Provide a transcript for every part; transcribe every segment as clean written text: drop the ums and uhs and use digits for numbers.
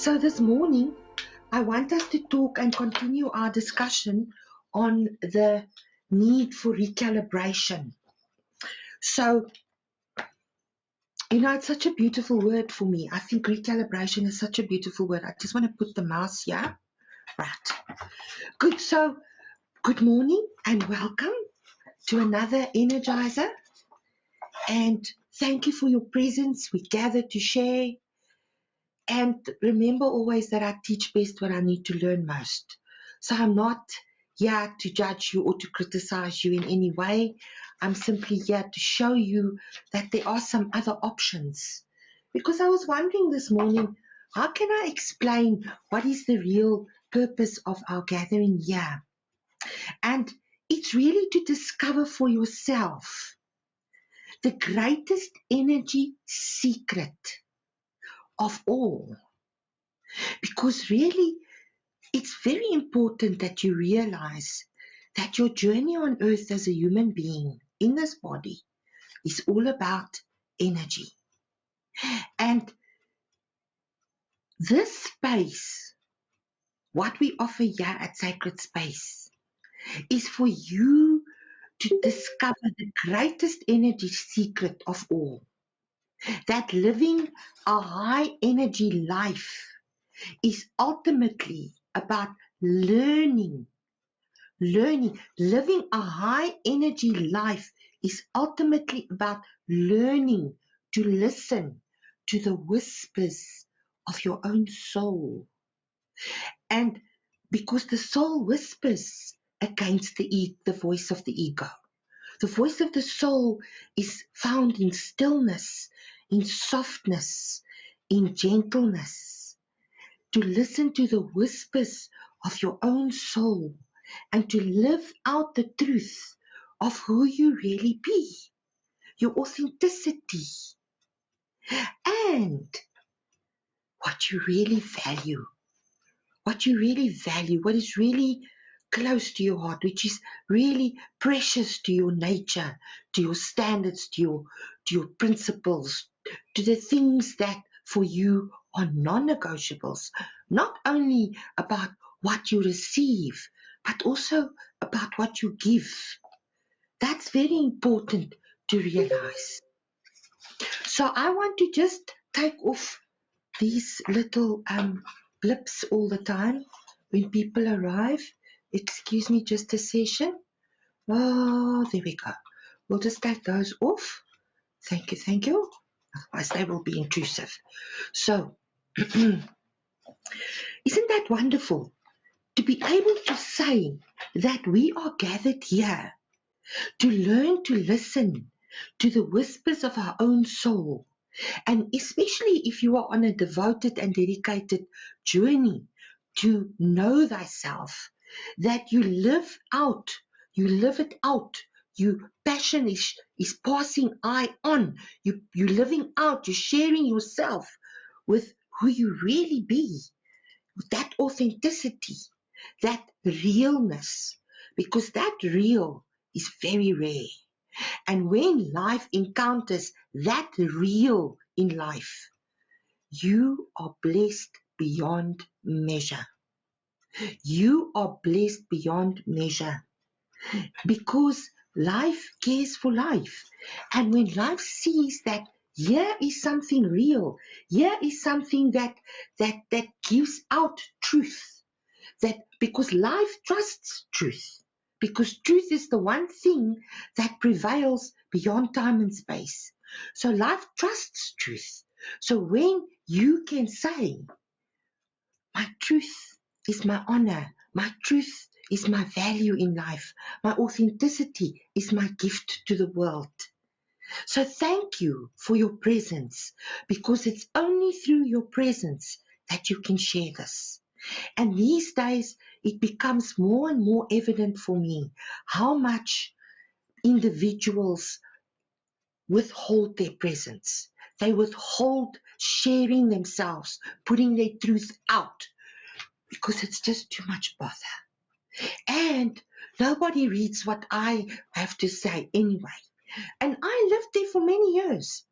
So this morning, I want us to talk and continue our discussion on the need for recalibration. So, it's such a beautiful word for me. I think recalibration is such a beautiful word. I just want to put the mouse here. Right. Good. So, good morning and welcome to another Energizer. And thank you for your presence. We gather to share. And remember always that I teach best when I need to learn most. So I'm not here to judge you or to criticize you in any way. I'm simply here to show you that there are some other options. Because I was wondering this morning, how can I explain what is the real purpose of our gathering here? And it's really to discover for yourself the greatest energy secret of all. Because really, it's very important that you realize that your journey on earth as a human being in this body is all about energy. And this space, what we offer here at Sacred Space, is for you to discover the greatest energy secret of all. That living a high energy life is ultimately about learning. Living a high energy life is ultimately about learning to listen to the whispers of your own soul. And because the soul whispers against the voice of the ego. The voice of the soul is found in stillness, in softness, in gentleness. To listen to the whispers of your own soul and to live out the truth of who you really be, your authenticity, and what you really value, what is really close to your heart, which is really precious to your nature, to your standards, to your principles, to the things that for you are non-negotiables, not only about what you receive, but also about what you give. That's very important to realize. So I want to just take off these little blips all the time when people arrive. Excuse me just a session. Oh, there we go. We'll just take those off. Thank you. Otherwise they will be intrusive. So, isn't that wonderful to be able to say that we are gathered here to learn to listen to the whispers of our own soul, and especially if you are on a devoted and dedicated journey to know thyself, that you live it out. Your passion is passing I on. You're living out, you're sharing yourself with who you really be, with that authenticity, that realness, because that real is very rare. And when life encounters that real in life, you are blessed beyond measure. You are blessed beyond measure because life cares for life. And when life sees that here is something real, here is something that gives out truth, that because life trusts truth, because truth is the one thing that prevails beyond time and space. So life trusts truth. So when you can say, my truth is my honor, my truth is my value in life, my authenticity is my gift to the world. So thank you for your presence, because it's only through your presence that you can share this. And these days, it becomes more and more evident for me how much individuals withhold their presence. They withhold sharing themselves, putting their truth out, because it's just too much bother. And nobody reads what I have to say anyway. And I lived there for many years.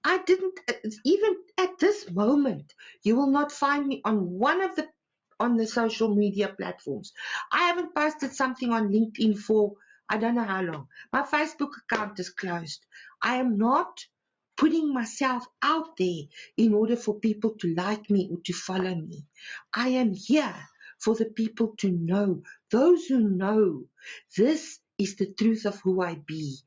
I didn't, even at this moment, you will not find me on one of the social media platforms. I haven't posted something on LinkedIn for I don't know how long. My Facebook account is closed. I am not putting myself out there in order for people to like me or to follow me. I am here for the people to know, those who know this is the truth of who I be.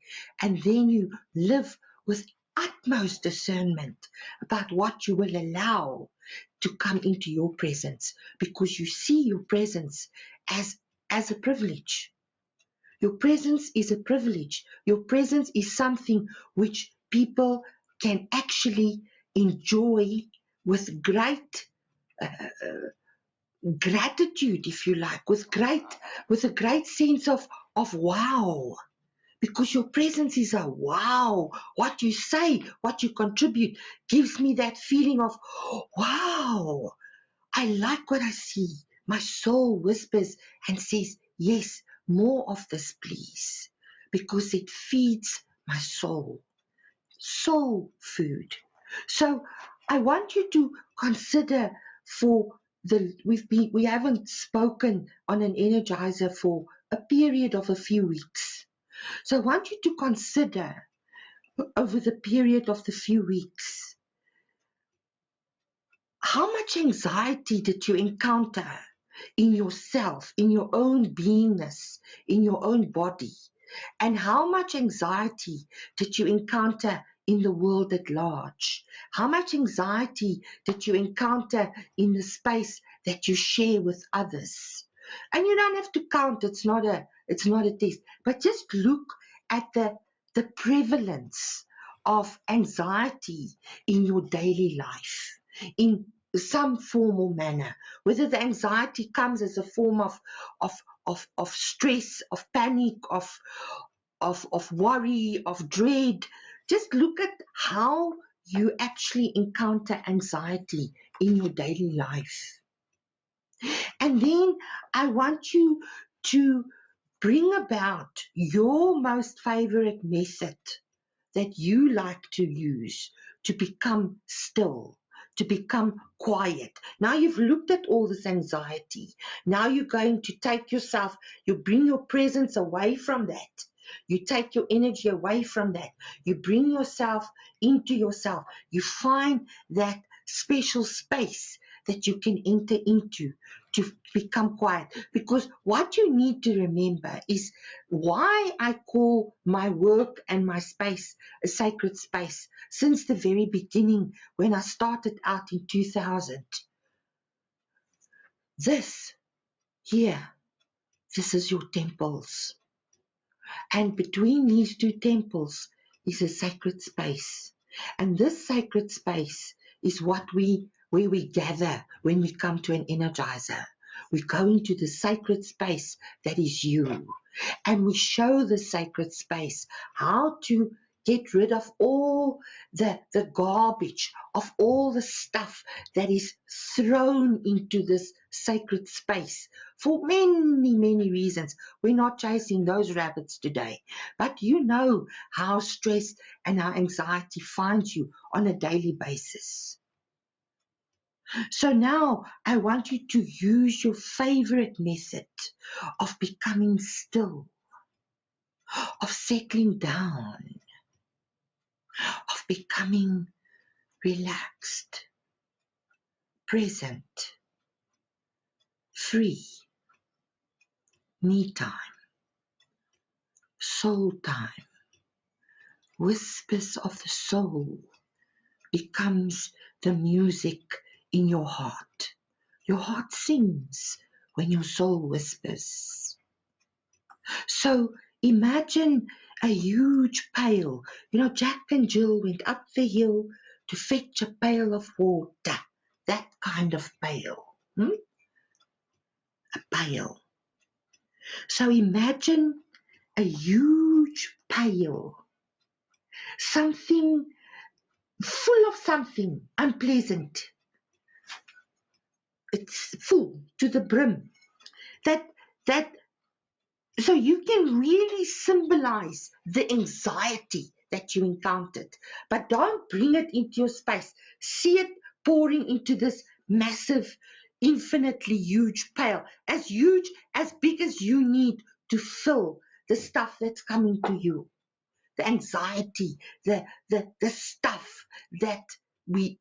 And then you live with utmost discernment about what you will allow to come into your presence, because you see your presence as a privilege. Your presence is a privilege. Your presence is something which people can actually enjoy with great gratitude, if you like, with a great sense of wow. Because your presence is a wow. What you say, what you contribute gives me that feeling of wow. I like what I see. My soul whispers and says, yes, more of this, please. Because it feeds my soul. Soul food. So I want you to consider for we haven't spoken on an energizer for a period of a few weeks. So I want you to consider over the period of the few weeks, how much anxiety did you encounter in yourself, in your own beingness, in your own body? And how much anxiety did you encounter in the world at large? How much anxiety did you encounter in the space that you share with others? And you don't have to count, it's not a test, but just look at the prevalence of anxiety in your daily life, in some form or manner, whether the anxiety comes as a form of stress, of panic, of worry, of dread. Just look at how you actually encounter anxiety in your daily life. And then I want you to bring about your most favorite method that you like to use to become still, to become quiet. Now you've looked at all this anxiety. Now you're going to take yourself, you bring your presence away from that. You take your energy away from that. You bring yourself into yourself. You find that special space that you can enter into to become quiet. Because what you need to remember is why I call my work and my space a sacred space since the very beginning when I started out in 2000. This here, this is your temples. And between these two temples is a sacred space. And this sacred space is where we gather when we come to an energizer. We go into the sacred space that is you. And we show the sacred space how to get rid of all the garbage, of all the stuff that is thrown into this sacred space for many, many reasons. We're not chasing those rabbits today, but you know how stress and how anxiety finds you on a daily basis. So now I want you to use your favorite method of becoming still, of settling down, of becoming relaxed, present, free, me time, soul time, whispers of the soul becomes the music in your heart. Your heart sings when your soul whispers. So imagine a huge pail. You know, Jack and Jill went up the hill to fetch a pail of water. That kind of pail. A pail. So imagine a huge pail. Something full of something unpleasant. It's full to the brim. That so you can really symbolize the anxiety that you encountered. But don't bring it into your space. See it pouring into this massive, infinitely huge pail, as big as you need to fill the stuff that's coming to you. The anxiety, the stuff that we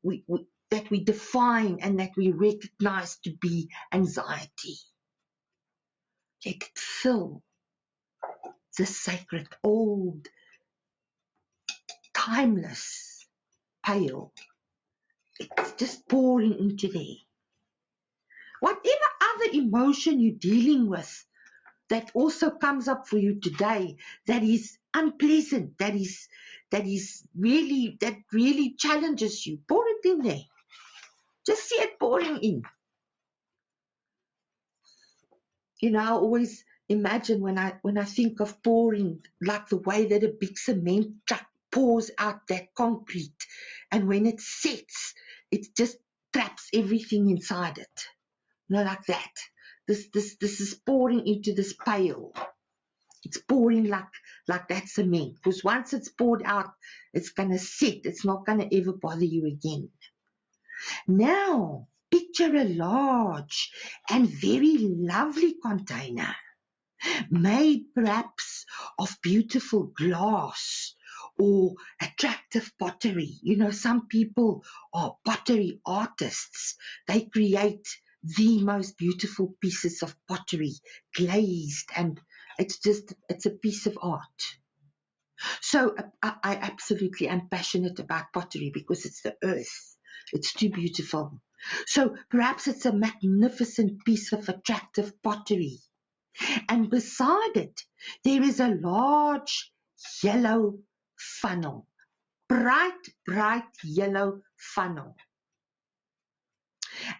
define and that we recognize to be anxiety. Let it fill the sacred, old, timeless pail. It's just pouring into there. Whatever other emotion you're dealing with that also comes up for you today, that is unpleasant, that really challenges you, pour it in there. Just see it pouring in. You know, I always imagine when I think of pouring, like the way that a big cement truck pours out that concrete, and when it sets, it just traps everything inside it. You know, like that. This is pouring into this pail. It's pouring like that cement, because once it's poured out, it's gonna set. It's not gonna ever bother you again. Now, picture a large and very lovely container, made perhaps of beautiful glass or attractive pottery. You know, some people are pottery artists. They create the most beautiful pieces of pottery, glazed, and it's a piece of art. So I absolutely am passionate about pottery because it's the earth. It's too beautiful. So perhaps it's a magnificent piece of attractive pottery. And beside it, there is a large yellow funnel. Bright yellow funnel.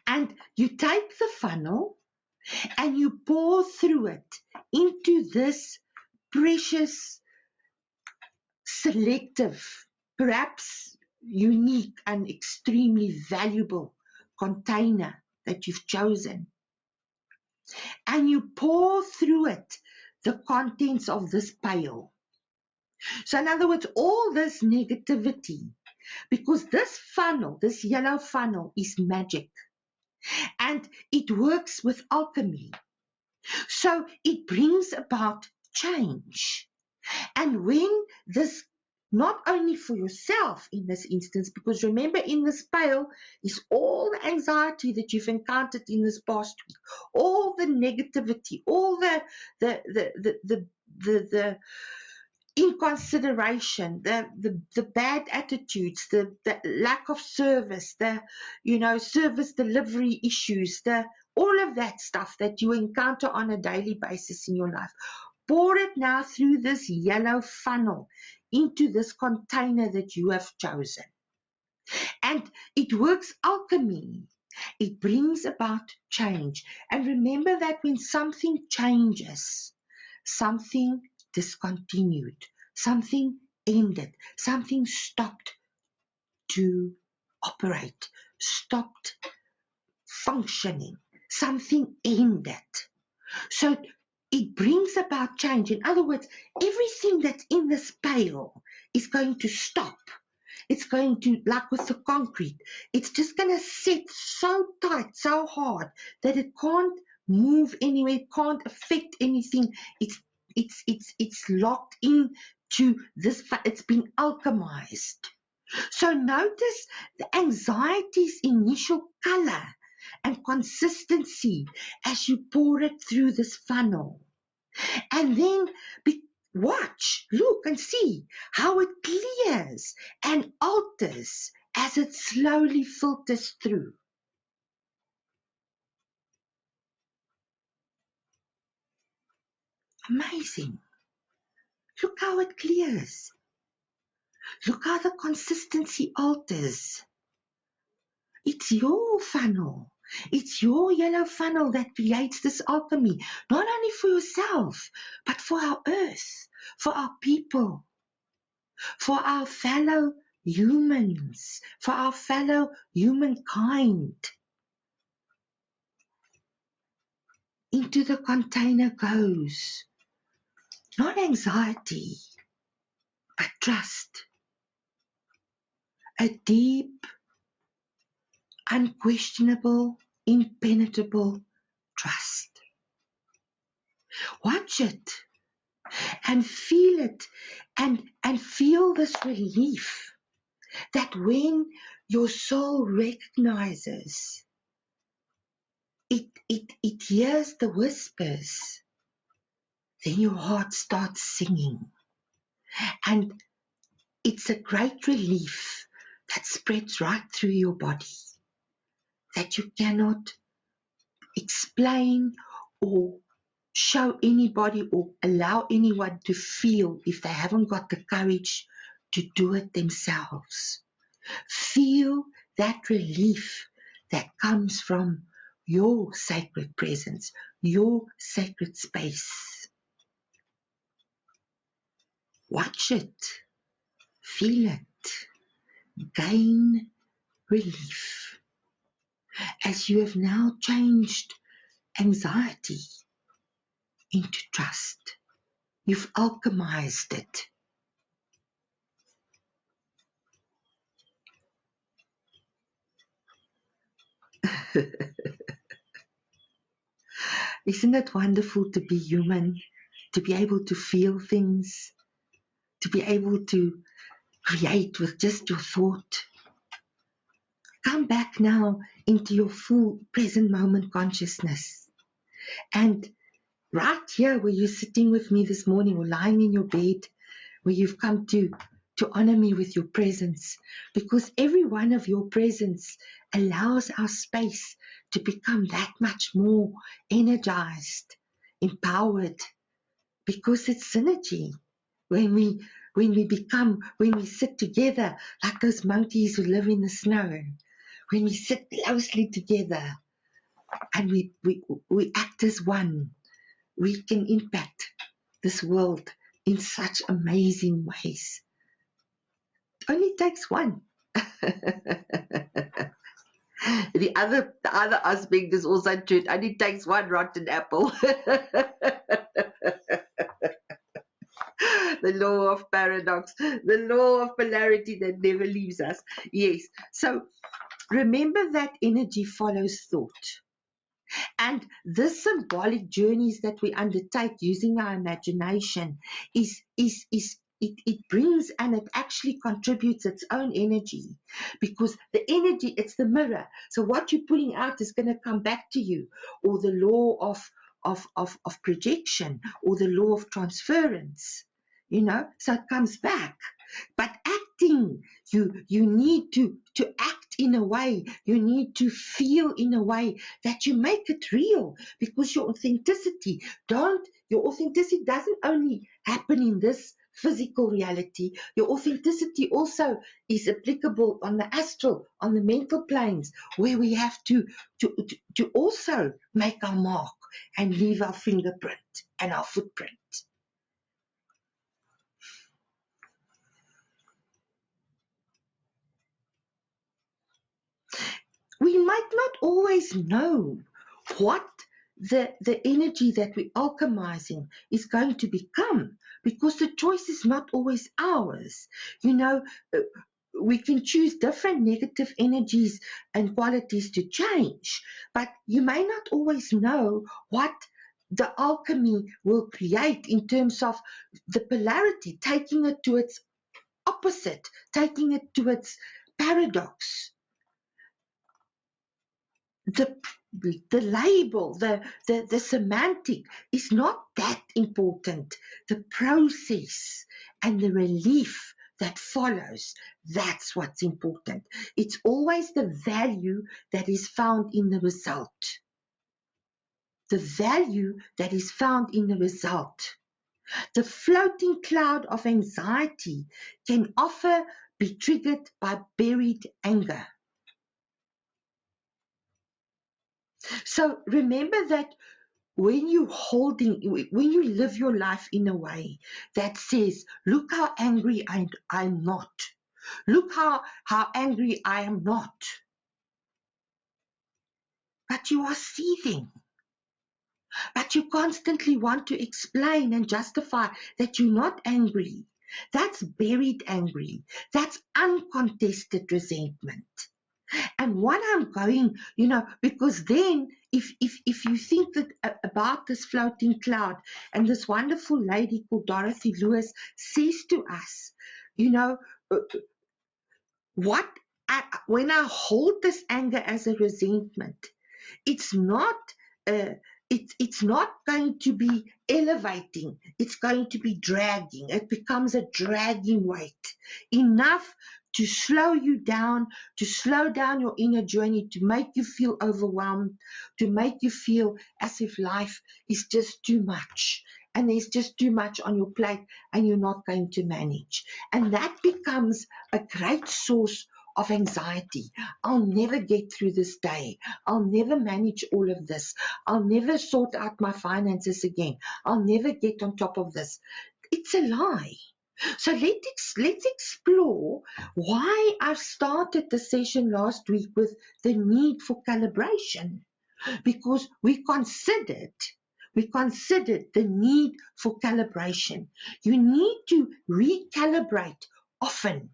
And you take the funnel and you pour through it into this precious, selective, perhaps unique and extremely valuable container that you've chosen. And you pour through it the contents of this pail. So in other words, all this negativity, because this funnel, this yellow funnel, is magic. And it works with alchemy. So it brings about change. And when this, not only for yourself in this instance, because remember, in this pail is all the anxiety that you've encountered in this past week, all the negativity, all the inconsideration, the bad attitudes, the lack of service, the service delivery issues, all of that stuff that you encounter on a daily basis in your life. Pour it now through this yellow funnel into this container that you have chosen. And it works alchemy. It brings about change. And remember that when something changes, something discontinued, something ended, something stopped to operate, stopped functioning, something ended. So it brings about change. In other words, everything that's in this pail is going to stop. It's going to, like with the concrete, it's just going to set so tight, so hard that it can't move anywhere, it can't affect anything. It's locked into this, it's been alchemized. So notice the anxiety's initial color and consistency as you pour it through this funnel. And then watch, look and see how it clears and alters as it slowly filters through. Amazing. Look how it clears. Look how the consistency alters. It's your funnel. It's your yellow funnel that creates this alchemy, not only for yourself, but for our earth, for our people, for our fellow humans, for our fellow humankind. Into the container goes not anxiety, but trust. A deep, unquestionable, impenetrable trust. Watch it and feel it and feel this relief that when your soul recognizes, it hears the whispers, then your heart starts singing. And it's a great relief that spreads right through your body that you cannot explain or show anybody or allow anyone to feel if they haven't got the courage to do it themselves. Feel that relief that comes from your sacred presence, your sacred space. Watch it, feel it, gain relief as you have now changed anxiety into trust. You've alchemized it. Isn't it wonderful to be human, to be able to feel things, to be able to create with just your thought? Come back now into your full present moment consciousness. And right here where you're sitting with me this morning or lying in your bed, where you've come to honor me with your presence, because every one of your presence allows our space to become that much more energized, empowered, because it's synergy. When we sit together like those monkeys who live in the snow, when we sit closely together and we act as one, we can impact this world in such amazing ways. It only takes one. The other aspect is also true. It only takes one rotten apple. The law of paradox, the law of polarity that never leaves us. Yes. So remember that energy follows thought. And this symbolic journeys that we undertake using our imagination it brings and it actually contributes its own energy, because the energy, it's the mirror. So what you're putting out is going to come back to you, or the law of projection, or the law of transference, so it comes back. But acting, you need to act in a way, you need to feel in a way that you make it real, because your authenticity doesn't only happen in this physical reality. Your authenticity also is applicable on the astral, on the mental planes, where we have to also make our mark and leave our fingerprint and our footprint. We might not always know what the energy that we're alchemizing is going to become, because the choice is not always ours. We can choose different negative energies and qualities to change, but you may not always know what the alchemy will create in terms of the polarity, taking it to its opposite, taking it to its paradox. The label, the semantic is not that important. The process and the relief that follows, that's what's important. It's always the value that is found in the result. The value that is found in the result. The floating cloud of anxiety can often be triggered by buried anger. So remember that when you live your life in a way that says, look how angry I'm not. Look how angry I am not. But you are seething. But you constantly want to explain and justify that you're not angry. That's buried angry. That's uncontested resentment. And what I'm going, because then if you think that about this floating cloud, and this wonderful lady called Dorothy Lewis says to us, uh, what when I hold this anger as a resentment, it's not uh, it's not going to be elevating, it's going to be dragging. It becomes a dragging weight, enough to slow you down, to slow down your inner journey, to make you feel overwhelmed, to make you feel as if life is just too much, and there's just too much on your plate and you're not going to manage. And that becomes a great source of anxiety. I'll never get through this day. I'll never manage all of this. I'll never sort out my finances again. I'll never get on top of this. It's a lie. So let's explore why I started the session last week with the need for calibration, because we considered the need for calibration. You need to recalibrate often,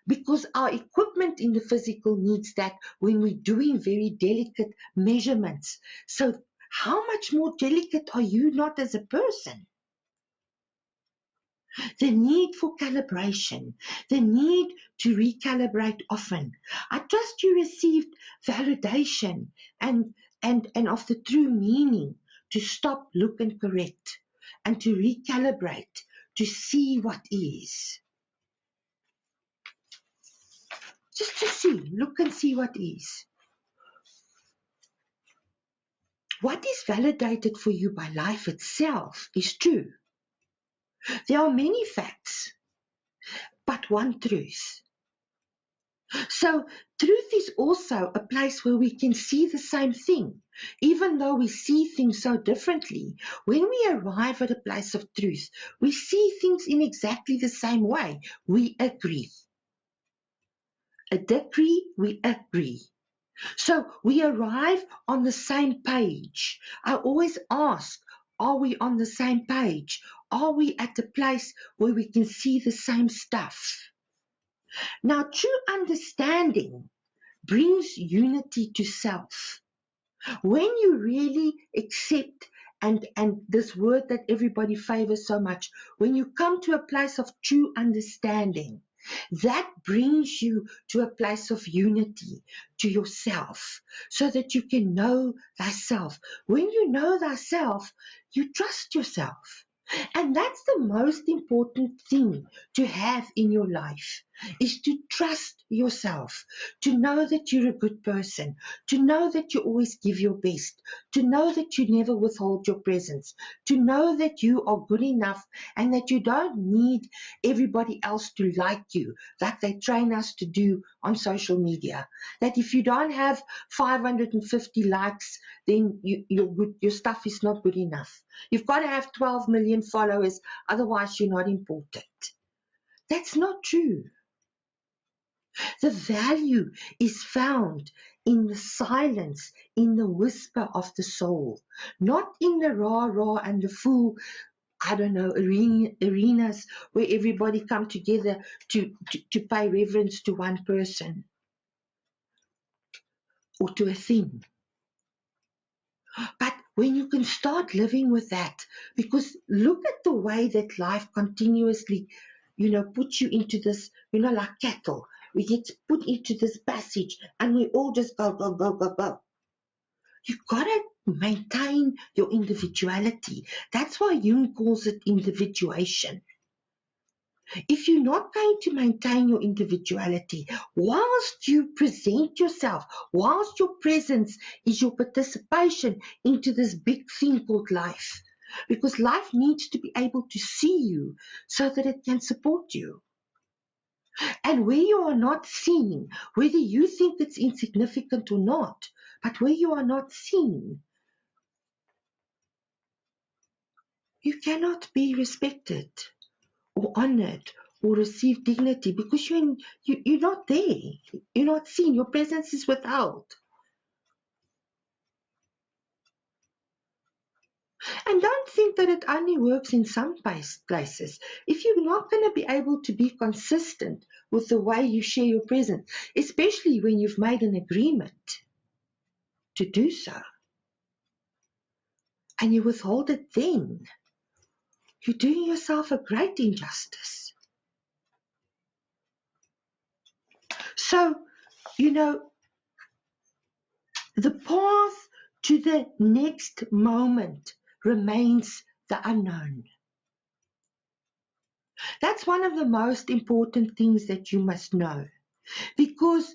because our equipment in the physical needs that when we're doing very delicate measurements. So how much more delicate are you not as a person? The need for calibration, the need to recalibrate often. I trust you received validation and of the true meaning to stop, look, and correct, and to recalibrate, to see what is. Just to see, look and see what is. What is validated for you by life itself is true. There are many facts, but one truth. So truth is also a place where we can see the same thing. Even though we see things so differently, when we arrive at a place of truth, we see things in exactly the same way. We agree. We agree. So we arrive on the same page. I always ask, are we on the same page? Are we at a place where we can see the same stuff? Now, true understanding brings unity to self. When you really accept, and this word that everybody favors so much, when you come to a place of true understanding, that brings you to a place of unity to yourself, so that you can know thyself. When you know thyself, you trust yourself. And that's the most important thing to have in your life, is to trust yourself, to know that you're a good person, to know that you always give your best, to know that you never withhold your presence, to know that you are good enough and that you don't need everybody else to like you, like they train us to do on social media. That if you don't have 550 likes, then your stuff is not good enough. You've got to have 12 million followers, otherwise you're not important. That's not true. The value is found in the silence, in the whisper of the soul, not in the rah-rah and the full, arenas where everybody come together to pay reverence to one person or to a thing. But when you can start living with that, because look at the way that life continuously, puts you into this, like cattle. We get put into this passage and we all just go, go, go, go, go. You've got to maintain your individuality. That's why Jung calls it individuation. If you're not going to maintain your individuality, whilst you present yourself, whilst your presence is your participation into this big thing called life, because life needs to be able to see you so that it can support you. And where you are not seen, whether you think it's insignificant or not, but where you are not seen, you cannot be respected or honored or receive dignity, because you're not there. You're not seen. Your presence is withheld. And don't think that it only works in some places. If you're not going to be able to be consistent with the way you share your presence, especially when you've made an agreement to do so, and you withhold it then, you're doing yourself a great injustice. So, the path to the next moment remains the unknown. That's one of the most important things that you must know, because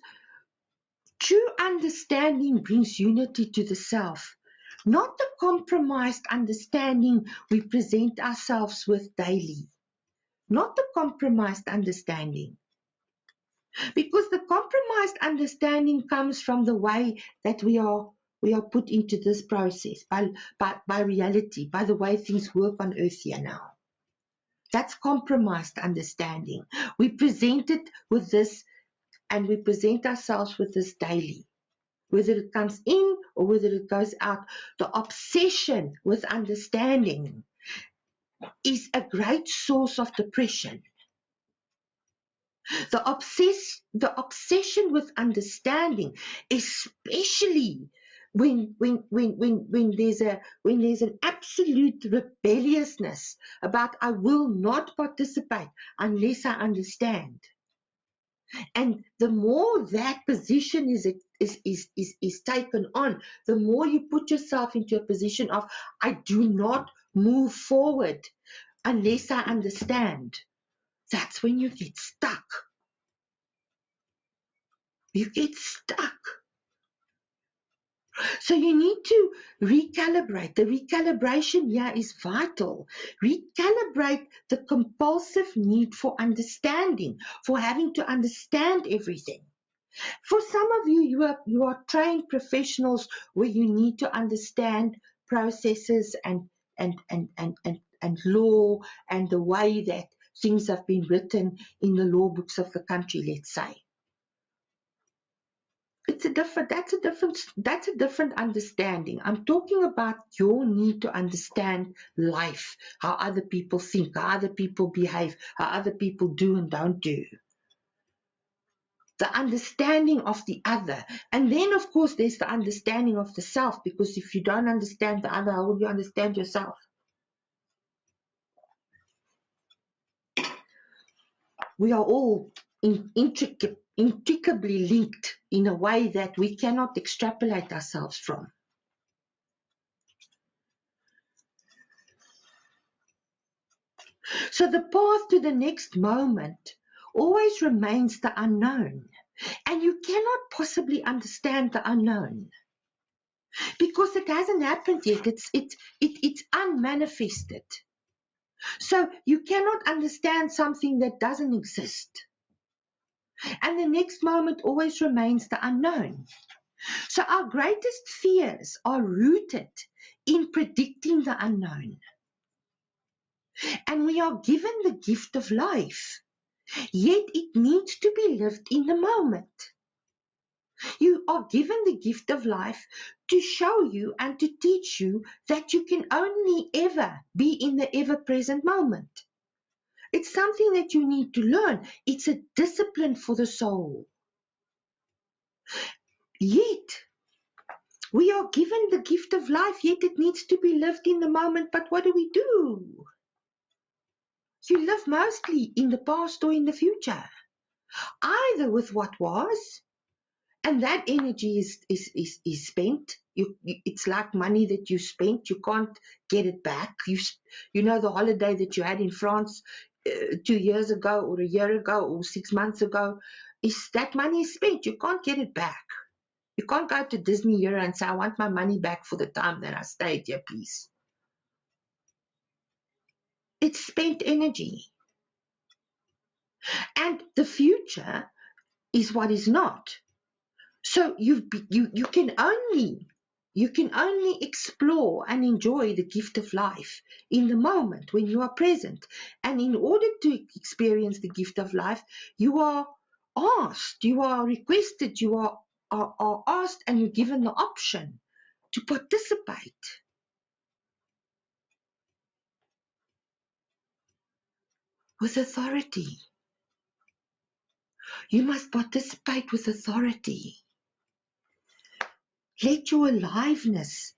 true understanding brings unity to the self, not the compromised understanding we present ourselves with daily. Not the compromised understanding. Because the compromised understanding comes from the way that we are put into this process, by reality, by the way things work on earth here now. That's compromised understanding. We present it with this, and we present ourselves with this daily. Whether it comes in or whether it goes out, the obsession with understanding is a great source of depression. The obsession with understanding, especially when there's an absolute rebelliousness about I will not participate unless I understand. And the more that position is taken on, the more you put yourself into a position of I do not move forward unless I understand. That's when you get stuck. You get stuck. So you need to recalibrate. The recalibration here is vital. Recalibrate the compulsive need for understanding, for having to understand everything. For some of you, you are trained professionals where you need to understand processes and law and the way that things have been written in the law books of the country, let's say. That's a different understanding. I'm talking about your need to understand life, how other people think, how other people behave, how other people do and don't do. The understanding of the other. And then, of course, there's the understanding of the self, because if you don't understand the other, how will you understand yourself? We are all intricately linked in a way that we cannot extrapolate ourselves from. So the path to the next moment always remains the unknown. And you cannot possibly understand the unknown because it hasn't happened yet. It's unmanifested. So you cannot understand something that doesn't exist. And the next moment always remains the unknown. So our greatest fears are rooted in predicting the unknown. And we are given the gift of life, yet it needs to be lived in the moment. You are given the gift of life to show you and to teach you that you can only ever be in the ever-present moment. It's something that you need to learn. It's a discipline for the soul. Yet, we are given the gift of life, yet it needs to be lived in the moment. But what do? You live mostly in the past or in the future, either with what was, and that energy is spent. It's like money that you spent. You can't get it back. You know the holiday that you had in France 2 years ago or a year ago or 6 months ago, is that money is spent. You can't get it back. You can't go to Disney here and say, I want my money back for the time that I stayed here, please. It's spent energy. And the future is what is not. So you can only explore and enjoy the gift of life in the moment when you are present. And in order to experience the gift of life, you are asked, you are requested, you are asked and you're given the option to participate. with authority. You must participate with authority. Let your aliveness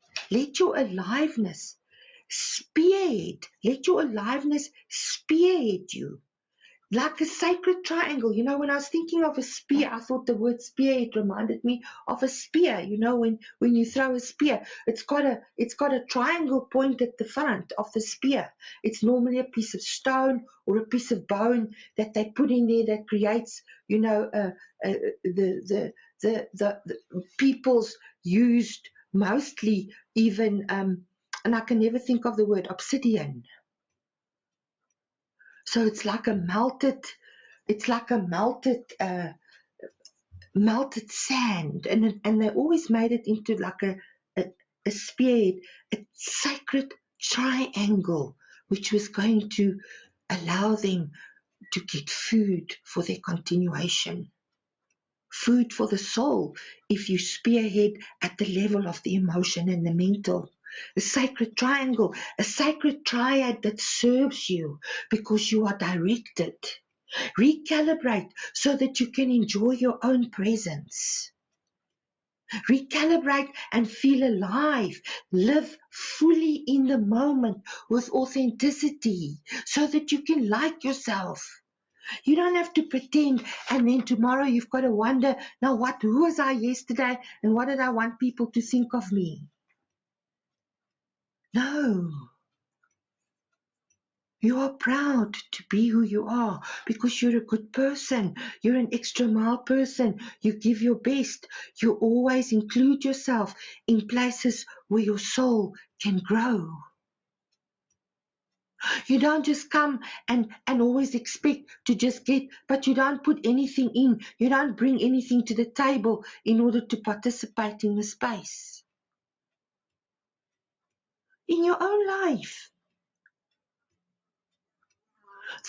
spearhead. Let your aliveness spearhead you. Like a sacred triangle. You know, when I was thinking of a spear, I thought the word spear, it reminded me of a spear. You know, when you throw a spear, it's got a triangle point at the front of the spear. It's normally a piece of stone or a piece of bone that they put in there that creates, you know, the people's used mostly even, and I can never think of the word, obsidian. So it's like a melted melted sand, and they always made it into like a spear, a sacred triangle, which was going to allow them to get food for their continuation. Food for the soul, if you spearhead at the level of the emotion and the mental. A sacred triangle, a sacred triad that serves you because you are directed. Recalibrate so that you can enjoy your own presence. Recalibrate and feel alive. Live fully in the moment with authenticity so that you can like yourself. You don't have to pretend, and then tomorrow you've got to wonder, now who was I yesterday and what did I want people to think of me? No. You are proud to be who you are because you're a good person. You're an extra mile person. You give your best. You always include yourself in places where your soul can grow. You don't just come and always expect to just get, but you don't put anything in. You don't bring anything to the table in order to participate in the space. In your own life.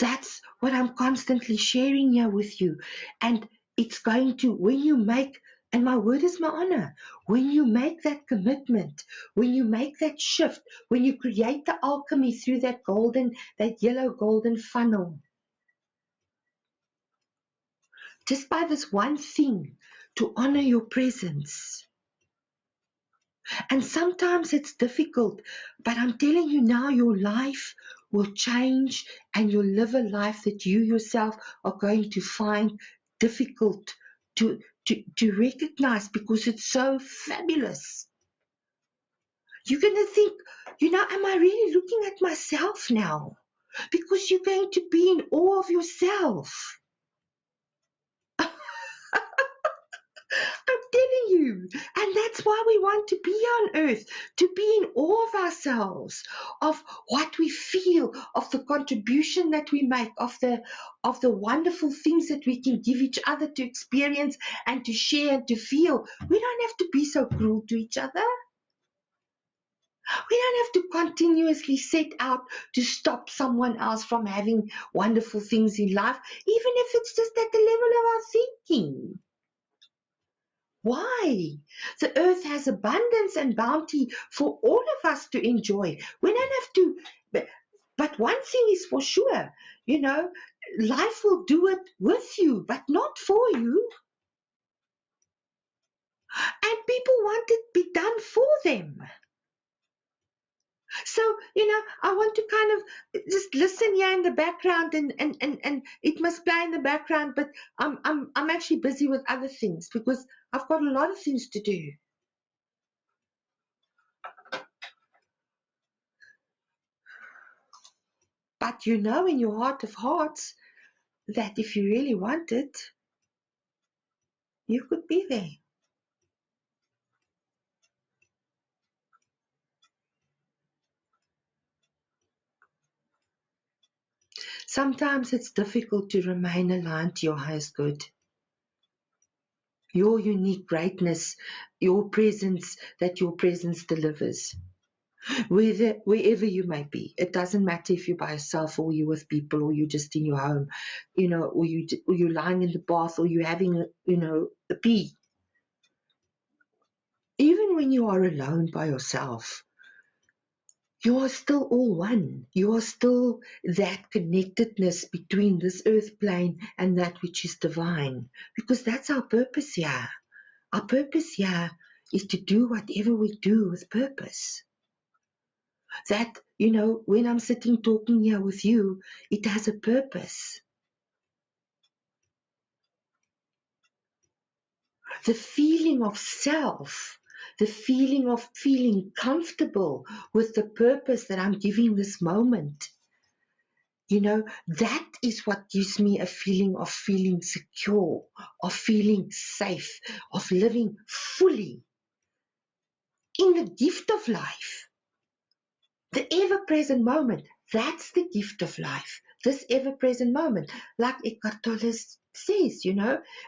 That's what I'm constantly sharing here with you. And it's going to, when you make, and my word is my honor, when you make that commitment, when you make that shift, when you create the alchemy through that yellow golden funnel, just by this one thing, to honor your presence. And sometimes it's difficult, but I'm telling you now, your life will change and you'll live a life that you yourself are going to find difficult to recognize because it's so fabulous. You're going to think, am I really looking at myself now? Because you're going to be in awe of yourself. I'm telling you, and that's why we want to be on earth, to be in awe of ourselves, of what we feel, of the contribution that we make, of the wonderful things that we can give each other to experience and to share and to feel. We don't have to be so cruel to each other. We don't have to continuously set out to stop someone else from having wonderful things in life, even if it's just at the level of our thinking. Why? The earth has abundance and bounty for all of us to enjoy. We don't have to, but one thing is for sure, life will do it with you, but not for you. And people want it be done for them. So, I want to kind of just listen here in the background and it must play in the background, but I'm actually busy with other things because I've got a lot of things to do. But in your heart of hearts that if you really want it, you could be there. Sometimes it's difficult to remain aligned to your highest good. Your unique greatness, your presence that your presence delivers. Wherever you may be, it doesn't matter if you're by yourself or you're with people or you're just in your home, or you're lying in the bath or you're having a pee. Even when you are alone by yourself, You are still all one. You are still that connectedness between this earth plane and that which is divine. Because that's our purpose here. Our purpose here is to do whatever we do with purpose. That, when I'm sitting talking here with you, it has a purpose. The feeling of self, the feeling of feeling comfortable with the purpose that I'm giving this moment, that is what gives me a feeling of feeling secure, of feeling safe, of living fully in the gift of life. The ever-present moment, that's the gift of life. This ever-present moment. Like Eckhart Tolle says,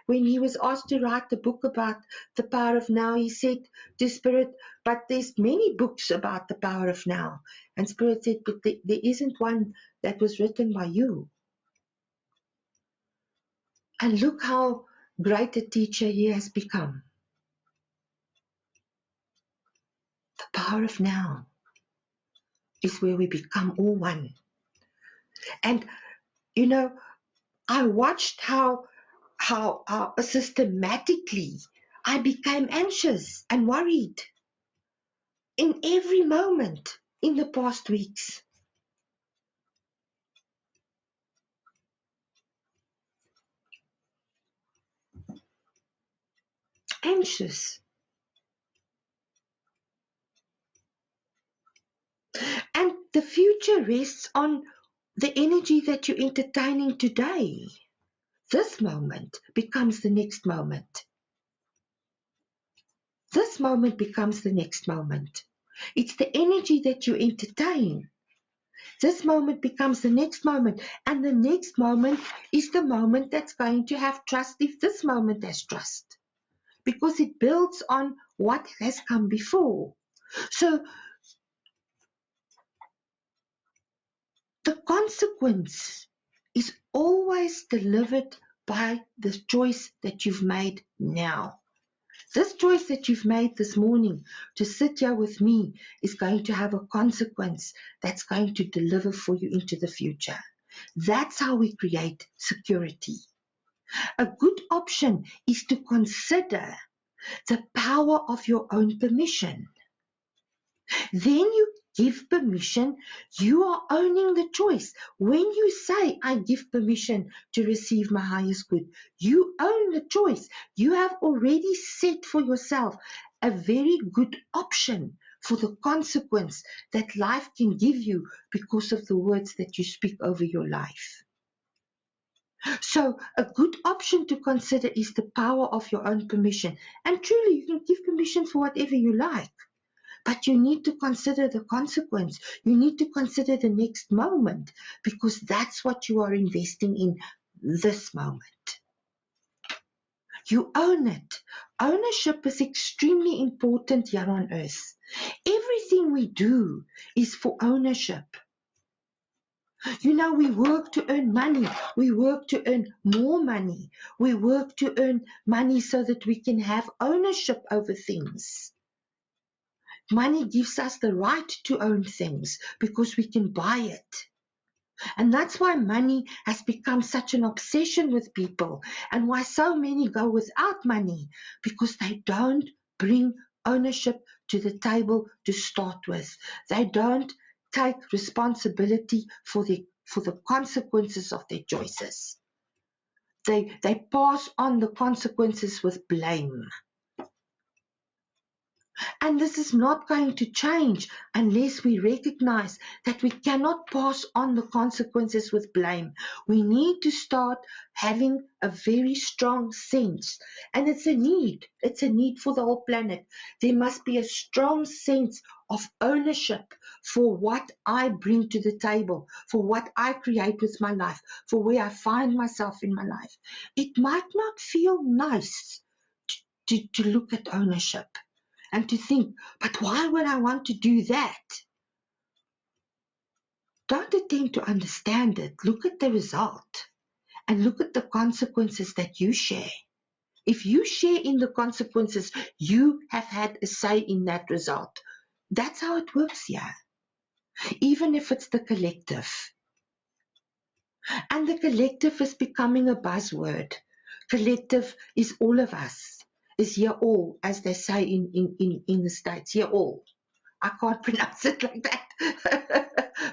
when he was asked to write the book about the power of now, he said to Spirit, but there's many books about the power of now. And Spirit said, but there isn't one that was written by you. And look how great a teacher he has become. The power of now is where we become all one. And, I watched how systematically I became anxious and worried in every moment in the past weeks. Anxious. And the future rests on the energy that you're entertaining today. This moment becomes the next moment. This moment becomes the next moment. It's the energy that you entertain. This moment becomes the next moment, and the next moment is the moment that's going to have trust if this moment has trust, because it builds on what has come before. So the consequence is always delivered by the choice that you've made now. This choice that you've made this morning to sit here with me is going to have a consequence that's going to deliver for you into the future. That's how we create security. A good option is to consider the power of your own permission. Then you give permission, you are owning the choice. When you say, I give permission to receive my highest good, you own the choice. You have already set for yourself a very good option for the consequence that life can give you because of the words that you speak over your life. So a good option to consider is the power of your own permission. And truly, you can give permission for whatever you like. But you need to consider the consequence. You need to consider the next moment, because that's what you are investing in this moment. You own it. Ownership is extremely important here on earth. Everything we do is for ownership. We work to earn money. We work to earn more money. We work to earn money so that we can have ownership over things. Money gives us the right to own things because we can buy it. And that's why money has become such an obsession with people, and why so many go without money, because they don't bring ownership to the table to start with. They don't take responsibility for the consequences of their choices. They pass on the consequences with blame. And this is not going to change unless we recognize that we cannot pass on the consequences with blame. We need to start having a very strong sense. And it's a need. It's a need for the whole planet. There must be a strong sense of ownership for what I bring to the table, for what I create with my life, for where I find myself in my life. It might not feel nice to look at ownership. And to think, but why would I want to do that? Don't attempt to understand it. Look at the result and look at the consequences that you share. If you share in the consequences, you have had a say in that result. That's how it works here. even if it's the collective. And the collective is becoming a buzzword. Collective is all of us, is here all, as they say in the States, here all. I can't pronounce it like that.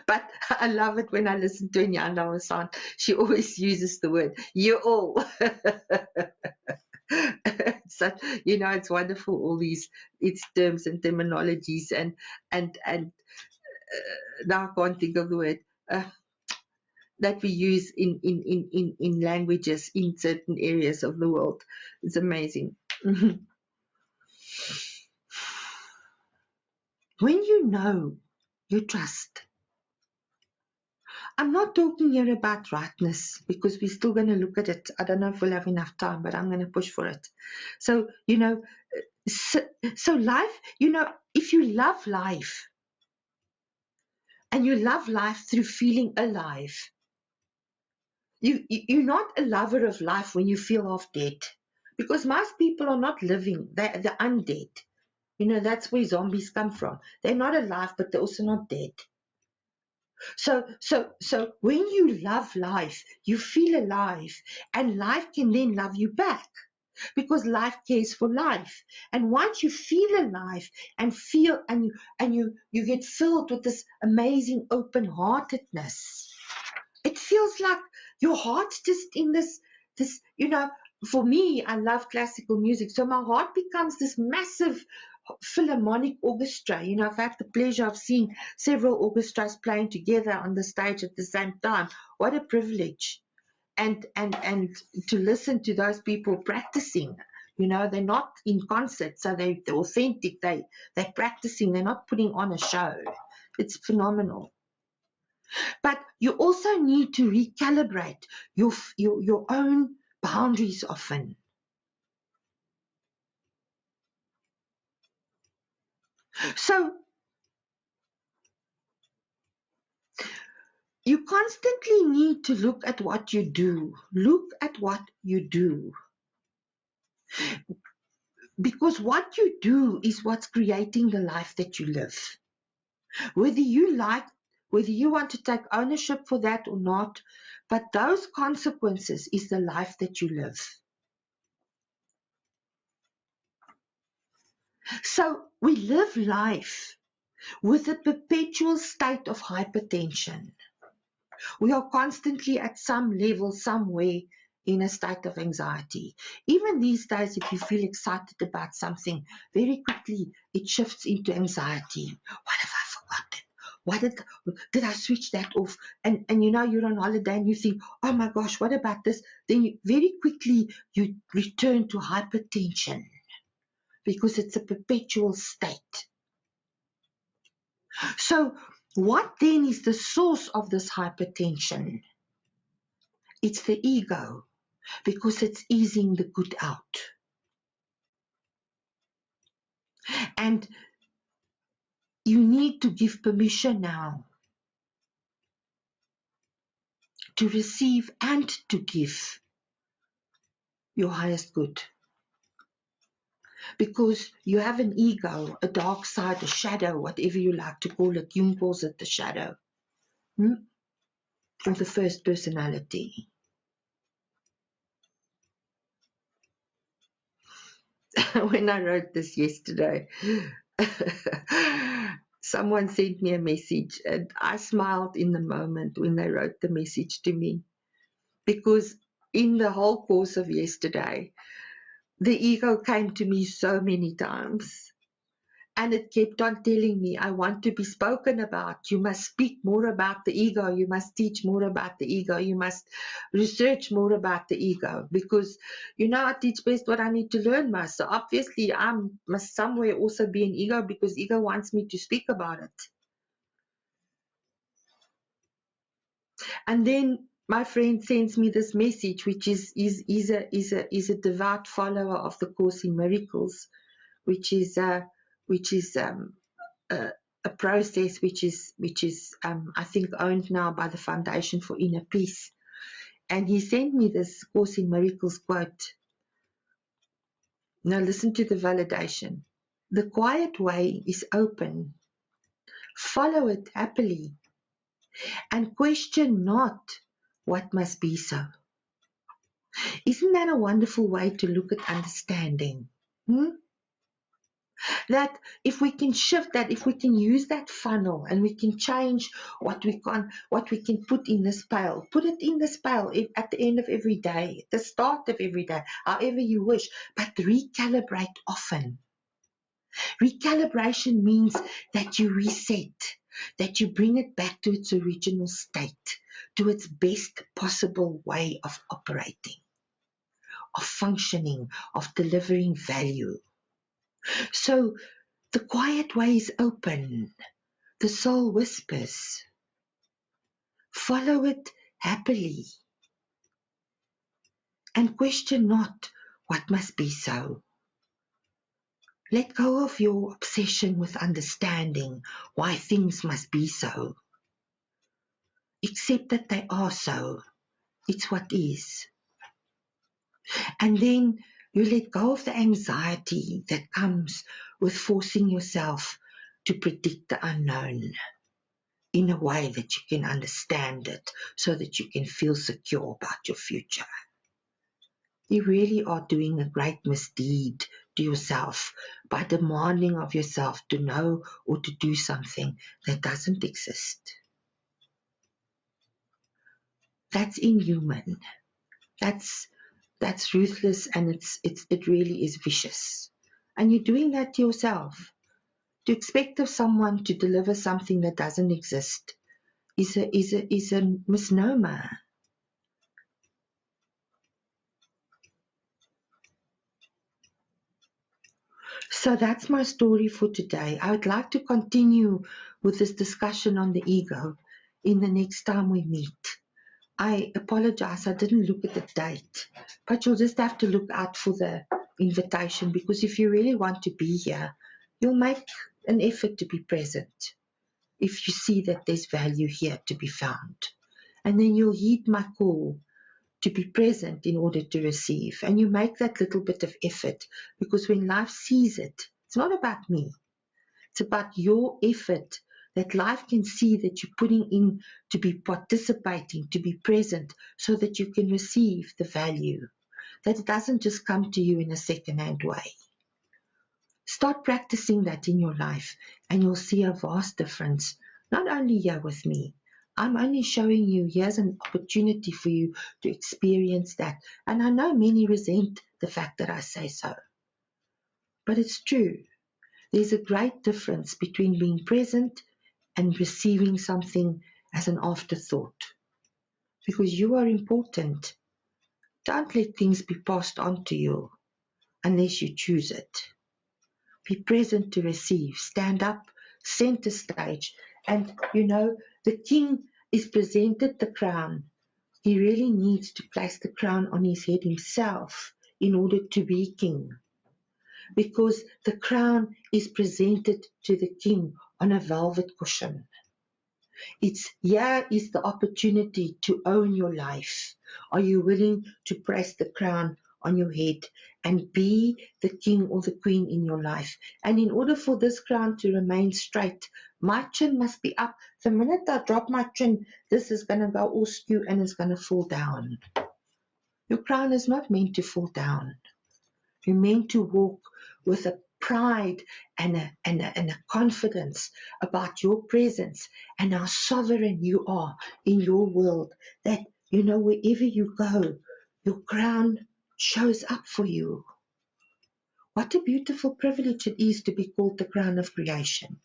But I love it when I listen to Nyanda Wasant. She always uses the word, you all. So, it's wonderful, all these its terms and terminologies and now I can't think of the word that we use in languages in certain areas of the world. It's amazing. When you trust. I'm not talking here about rightness because we're still going to look at it. I don't know if we'll have enough time, but I'm going to push for it. So, so life, if you love life and you love life through feeling alive, you're not a lover of life when you feel half dead, because most people are not living, they're undead. That's where zombies come from. They're not alive, but they're also not dead. So when you love life, you feel alive, and life can then love you back, because life cares for life. And once you feel alive and you get filled with this amazing open-heartedness, it feels like your heart's just in this, for me, I love classical music. So my heart becomes this massive philharmonic orchestra. I've had the pleasure of seeing several orchestras playing together on the stage at the same time. What a privilege. And to listen to those people practicing. They're not in concert, so they're authentic. They're practicing. They're not putting on a show. It's phenomenal. But you also need to recalibrate your own boundaries often. So you constantly need to look at what you do. Look at what you do. Because what you do is what's creating the life that you live. Whether you want to take ownership for that or not, but those consequences is the life that you live. So we live life with a perpetual state of hypertension. We are constantly at some level, somewhere, in a state of anxiety. Even these days, if you feel excited about something, very quickly it shifts into anxiety. What have I forgotten? Did I switch that off? And you're on holiday and you think, oh my gosh, what about this? Then very quickly you return to hypertension, because it's a perpetual state. So what then is the source of this hypertension? It's the ego, because it's easing the good out. And you need to give permission now to receive and to give your highest good. Because you have an ego, a dark side, a shadow, whatever you like to call it. Jung calls it the shadow. Or the first personality. When I wrote this yesterday, someone sent me a message and I smiled in the moment when they wrote the message to me, because in the whole course of yesterday, the ego came to me so many times, and it kept on telling me, I want to be spoken about. You must speak more about the ego. You must teach more about the ego. You must research more about the ego, because I teach best what I need to learn most. So obviously I must somewhere also be an ego, because ego wants me to speak about it. And then my friend sends me this message, which is a devout follower of the Course in Miracles, which is a process which is I think owned now by the Foundation for Inner Peace. And he sent me this Course in Miracles quote. Now listen to the validation. The quiet way is open. Follow it happily and question not what must be so. Isn't that a wonderful way to look at understanding? That if we can shift that, if we can use that funnel and we can change what we can put in this pail, put it in this pail at the end of every day, at the start of every day, however you wish, but recalibrate often. Recalibration means that you reset, that you bring it back to its original state, to its best possible way of operating, of functioning, of delivering value. So the quiet way is open. The soul whispers. Follow it happily and question not what must be so. Let go of your obsession with understanding why things must be so. Accept that they are so. It's what is. And then you let go of the anxiety that comes with forcing yourself to predict the unknown in a way that you can understand it so that you can feel secure about your future. You really are doing a great misdeed to yourself by demanding of yourself to know or to do something that doesn't exist. That's inhuman. That's ruthless, and it really is vicious. And you're doing that to yourself. To expect of someone to deliver something that doesn't exist is a misnomer. So that's my story for today. I would like to continue with this discussion on the ego in the next time we meet. I apologize, I didn't look at the date, but you'll just have to look out for the invitation, because if you really want to be here, you'll make an effort to be present if you see that there's value here to be found. And then you'll heed my call to be present in order to receive. And you make that little bit of effort, because when life sees it, it's not about me. It's about your effort, that life can see that you're putting in to be participating, to be present, so that you can receive the value, that it doesn't just come to you in a second-hand way. Start practicing that in your life, and you'll see a vast difference, not only here with me. I'm only showing you here's an opportunity for you to experience that. And I know many resent the fact that I say so. But it's true. There's a great difference between being present and receiving something as an afterthought. Because you are important. Don't let things be passed on to you unless you choose it. Be present to receive. Stand up, center stage. And, the king is presented the crown. He really needs to place the crown on his head himself in order to be king. Because the crown is presented to the king on a velvet cushion. Here is the opportunity to own your life. Are you willing to place the crown on your head and be the king or the queen in your life? And in order for this crown to remain straight, my chin must be up. The minute I drop my chin, this is going to go all skew and it's going to fall down. Your crown is not meant to fall down. You're meant to walk with a pride and a confidence about your presence and how sovereign you are in your world, that, wherever you go, your crown shows up for you. What a beautiful privilege it is to be called the crown of creation.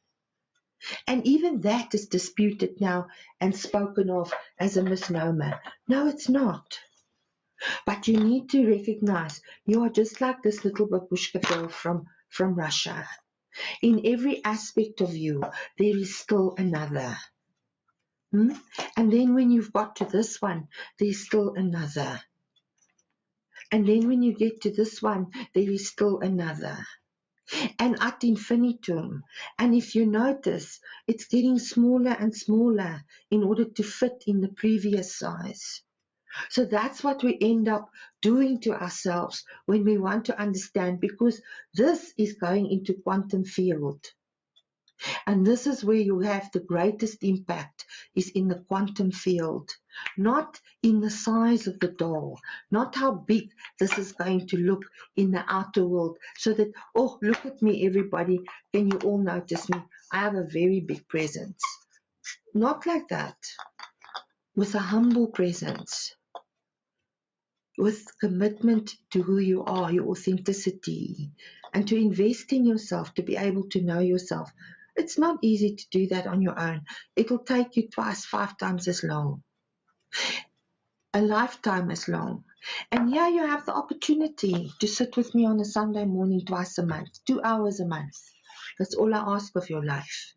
And even that is disputed now and spoken of as a misnomer. No, it's not. But you need to recognize you are just like this little babushka girl from Russia. In every aspect of you, there is still another. And then when you've got to this one, there's still another. And then when you get to this one, there is still another. And ad infinitum. And if you notice, it's getting smaller and smaller in order to fit in the previous size. So that's what we end up doing to ourselves when we want to understand, because this is going into quantum field. And this is where you have the greatest impact, is in the quantum field, not in the size of the doll, not how big this is going to look in the outer world, so that, oh, look at me, everybody, can you all notice me? I have a very big presence. Not like that. With a humble presence, with commitment to who you are, your authenticity, and to invest in yourself, to be able to know yourself. It's not easy to do that on your own. It'll take you twice, 5 times as long, a lifetime as long. And here you have the opportunity to sit with me on a Sunday morning twice a month, 2 hours a month. That's all I ask of your life.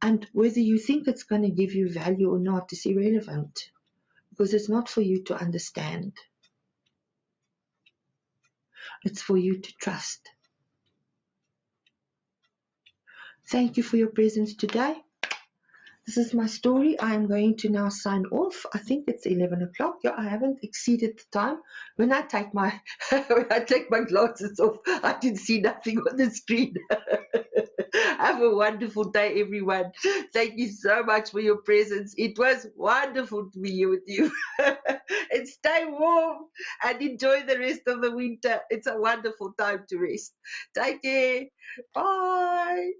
And whether you think it's going to give you value or not is irrelevant, because it's not for you to understand. It's for you to trust. Thank you for your presence today. This is my story. I am going to now sign off. I think it's 11 o'clock. Yeah, I haven't exceeded the time. When I take my glasses off, I can see nothing on the screen. Have a wonderful day, everyone. Thank you so much for your presence. It was wonderful to be here with you. And stay warm and enjoy the rest of the winter. It's a wonderful time to rest. Take care. Bye.